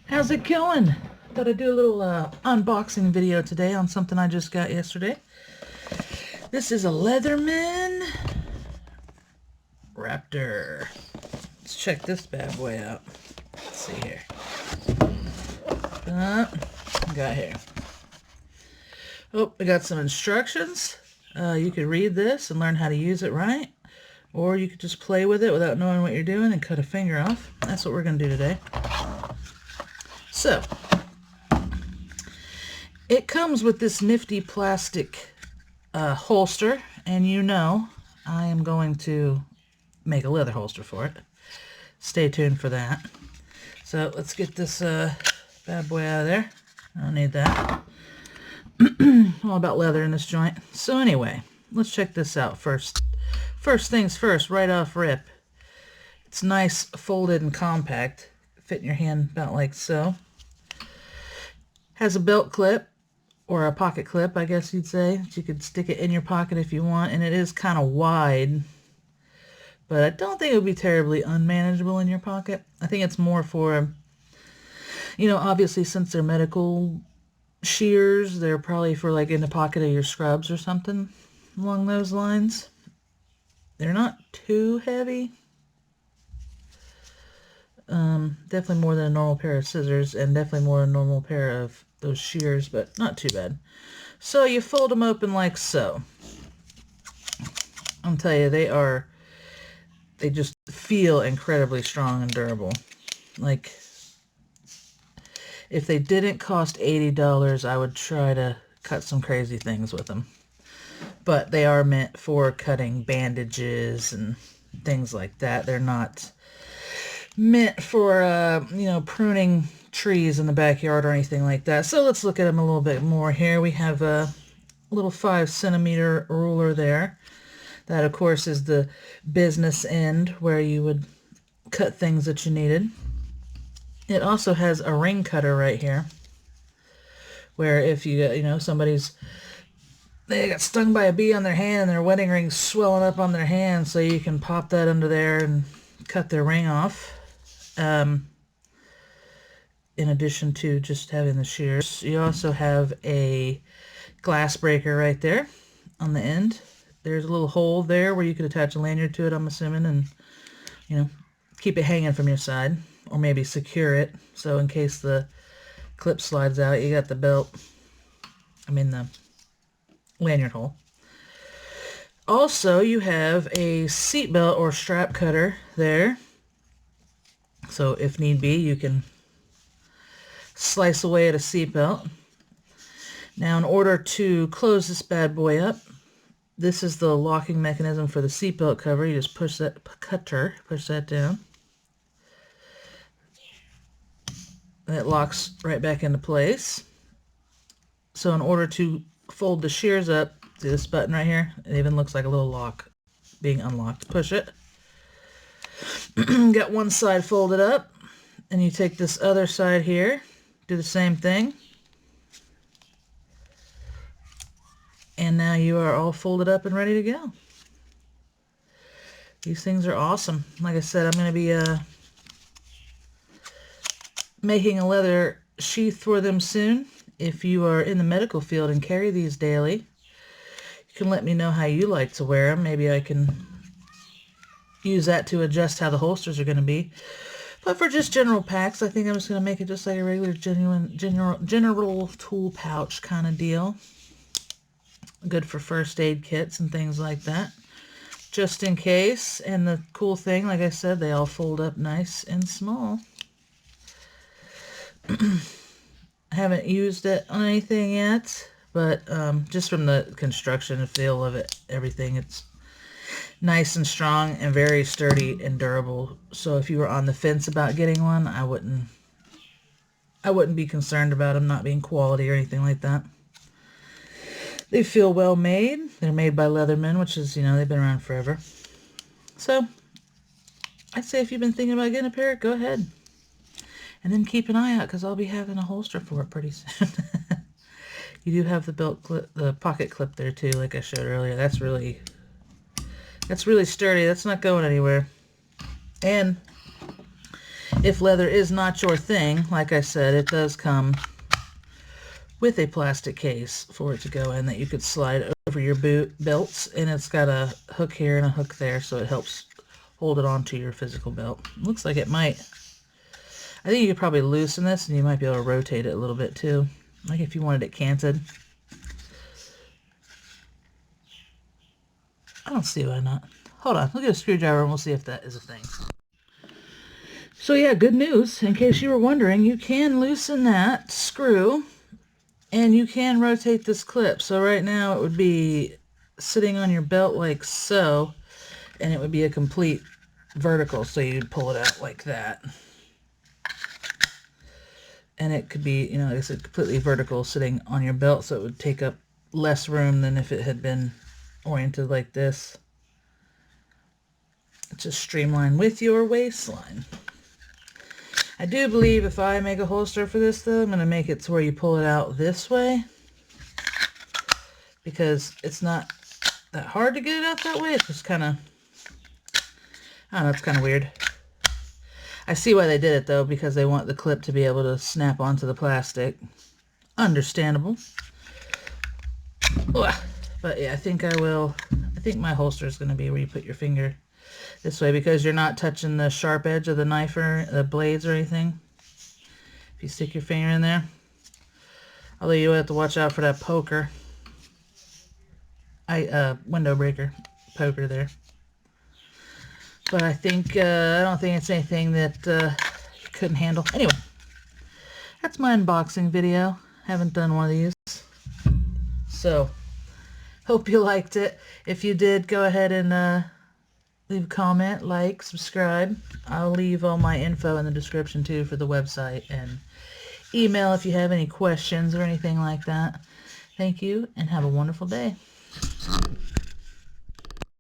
How's it going? Thought I'd do a little unboxing video today on something I just got yesterday. This is a Leatherman Raptor. Let's check this bad boy out. Let's see here. Got here. Oh, we got some instructions. You could read this and learn how to use it right. Or you could just play with it without knowing what you're doing and cut a finger off. That's what we're going to do today. So, it comes with this nifty plastic holster, and you know I am going to make a leather holster for it. Stay tuned for that. So let's get this bad boy out of there. I don't need that. All about leather in this joint. So anyway, let's check this out first. First things first, right off rip. It's nice, folded, and compact. Fit in your hand about like so. Has a belt clip, or a pocket clip, I guess you'd say. You could stick it in your pocket if you want, and it is kind of wide. But I don't think it would be terribly unmanageable in your pocket. I think it's more for, obviously since they're medical shears, they're probably for like in the pocket of your scrubs or something along those lines. They're not too heavy. Definitely more than a normal pair of scissors, and definitely more than a normal pair of those shears, but not too bad. So you fold them open like so. I'll tell you, they just feel incredibly strong and durable. Like, if they didn't cost $80, I would try to cut some crazy things with them. But they are meant for cutting bandages and things like that. They're not meant for, pruning trees in the backyard or anything like that. So let's look at them a little bit more here. We have a little 5-centimeter ruler there. That, of course, is the business end where you would cut things that you needed. It also has a ring cutter right here, where if you they got stung by a bee on their hand and their wedding ring's swelling up on their hand, so you can pop that under there and cut their ring off. In addition to just having the shears, you also have a glass breaker right there on the end. There's a little hole there where you could attach a lanyard to it, I'm assuming, and keep it hanging from your side, or maybe secure it, so in case the clip slides out, you got the the lanyard hole. Also, you have a seat belt or strap cutter there, so if need be, you can slice away at a seat belt. Now, in order to close this bad boy up, this is the locking mechanism for the seatbelt cover. You just push that down. And it locks right back into place. So in order to fold the shears up, see this button right here? It even looks like a little lock being unlocked. Push it. Got one side folded up, and you take this other side here, do the same thing. And now you are all folded up and ready to go. These things are awesome. Like I said, I'm going to be making a leather sheath for them soon. If you are in the medical field and carry these daily, you can let me know how you like to wear them. Maybe I can use that to adjust how the holsters are going to be. But for just general packs, I think I'm just going to make it just like a regular general tool pouch kind of deal. Good for first aid kits and things like that, just in case. And the cool thing, like I said, they all fold up nice and small. I haven't used it on anything yet, but just from the construction and feel of it, everything, it's nice and strong and very sturdy and durable. So if you were on the fence about getting one, I wouldn't be concerned about them not being quality or anything like that. They feel well made. They're made by Leatherman, which is, they've been around forever. So, I'd say if you've been thinking about getting a pair, go ahead. And then keep an eye out, because I'll be having a holster for it pretty soon. You do have the belt clip, the pocket clip there too, like I showed earlier. That's really sturdy. That's not going anywhere. And If leather is not your thing, like I said, it does come with a plastic case for it to go in that you could slide over your belts, and it's got a hook here and a hook there, so it helps hold it onto your physical belt. Looks like it might. I think you could probably loosen this, and you might be able to rotate it a little bit too, like if you wanted it canted. I don't see why not. Hold on, look at a screwdriver and we'll see if that is a thing. So yeah, good news. In case you were wondering, you can loosen that screw and you can rotate this clip. So right now it would be sitting on your belt like so, and it would be a complete vertical. So you'd pull it out like that. And it could be, you know, like I said, completely vertical sitting on your belt, so it would take up less room than if it had been oriented like this. Just streamline with your waistline. I do believe if I make a holster for this, though, I'm going to make it to where you pull it out this way, because it's not that hard to get it out that way. It's just kind of, I don't know, it's kind of weird. I see why they did it, though, because they want the clip to be able to snap onto the plastic. Understandable. Ugh. But yeah, I think my holster is going to be where you put your finger this way, because you're not touching the sharp edge of the knife or the blades or anything. If you stick your finger in there. Although you have to watch out for that poker. Window breaker poker there. But I think, I don't think it's anything that you couldn't handle. Anyway, that's my unboxing video. Haven't done one of these. So, hope you liked it. If you did, go ahead and leave a comment, like, subscribe. I'll leave all my info in the description too for the website, and email if you have any questions or anything like that. Thank you, and have a wonderful day.